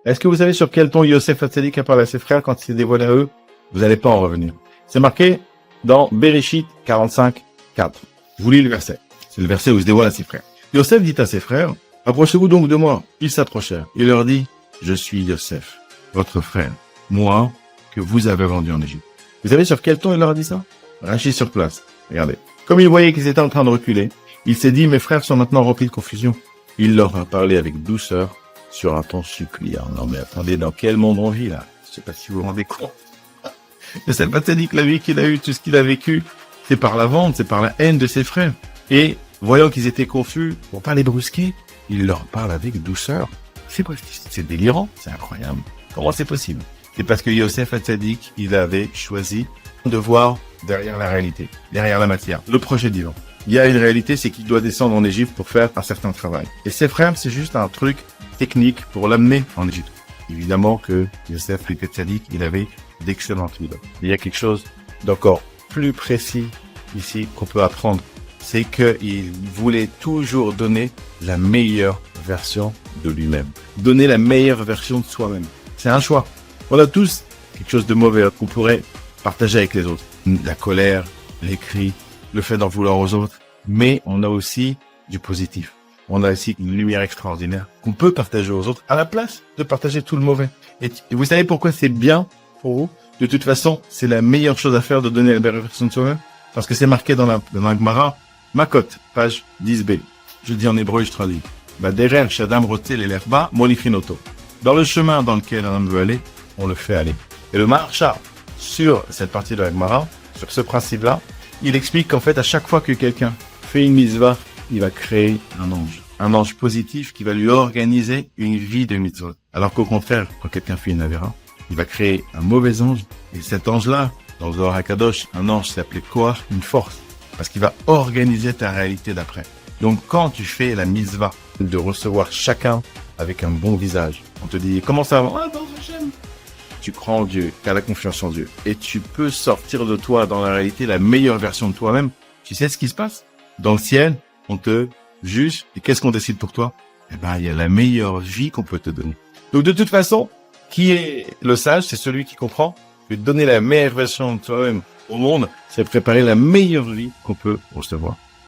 Est-ce que vous savez sur quel ton Yosef Hatzadik a parlé à ses frères quand il s'est dévoilé à eux? Vous n'allez pas en revenir. C'est marqué dans Bereshit 45, 4. Je vous lis le verset. C'est le verset où il se dévoile à ses frères. Yosef dit à ses frères, approchez-vous donc de moi. Ils s'approchèrent. Il leur dit, je suis Yosef, votre frère, moi, que vous avez vendu en Égypte. Vous savez sur quel ton il leur a dit ça? Rachid sur place. Regardez. Comme il voyait qu'ils étaient en train de reculer, il s'est dit, mes frères sont maintenant remplis de confusion. Il leur a parlé avec douceur sur un ton suppliant. Non mais attendez, dans quel monde on vit là? Je sais pas si vous vous rendez compte. Yosef Hatzadik, la vie qu'il a eue, tout ce qu'il a vécu, c'est par la vente, c'est par la haine de ses frères. Et voyant qu'ils étaient confus, pour pas les brusquer, il leur parle avec douceur. C'est délirant, c'est incroyable. Comment c'est possible? C'est parce que Yosef Hatzadik, il avait choisi de voir derrière la réalité, derrière la matière, le projet divin. Il y a une réalité, c'est qu'il doit descendre en Égypte pour faire un certain travail. Et ses frères, c'est juste un truc technique pour l'amener en Égypte. Évidemment que Yosef Hatzadik, il avait d'excellentes leaders. Il y a quelque chose d'encore plus précis ici qu'on peut apprendre. C'est qu'il voulait toujours donner la meilleure version de lui-même. Donner la meilleure version de soi-même. C'est un choix. On a tous quelque chose de mauvais qu'on pourrait partager avec les autres. La colère, les cris, le fait d'en vouloir aux autres. Mais on a aussi du positif. On a aussi une lumière extraordinaire qu'on peut partager aux autres à la place de partager tout le mauvais. Et vous savez pourquoi c'est bien pour vous? De toute façon, c'est la meilleure chose à faire de donner la meilleure version de soi-même. Parce que c'est marqué dans la Gemara, Makot, page 10b. Je dis en hébreu, je traduis. Baderer shadam rotel l'herba molifinoto. Dans le chemin dans lequel un homme veut aller, on le fait aller. Et le Maharsha, sur cette partie de la Gemara, sur ce principe-là, il explique qu'en fait, à chaque fois que quelqu'un fait une mitzvah, il va créer un ange. Un ange positif qui va lui organiser une vie de mitzvah. Alors qu'au contraire, quand quelqu'un fait une avéra, il va créer un mauvais ange. Et cet ange-là, dans le Zohar HaKadosh, un ange s'appelait Koach, une force. Parce qu'il va organiser ta réalité d'après. Donc quand tu fais la mitzvah de recevoir chacun avec un bon visage, on te dit comment ça va? Ah, dans Hachem. Tu crois en Dieu, tu as la confiance en Dieu. Et tu peux sortir de toi dans la réalité la meilleure version de toi-même. Tu sais ce qui se passe? Dans le ciel, on te juge. Et qu'est-ce qu'on décide pour toi? Eh ben, il y a la meilleure vie qu'on peut te donner. Donc de toute façon, qui est le sage? C'est celui qui comprend que donner la meilleure version de toi-même au monde, c'est préparer la meilleure vie qu'on peut recevoir.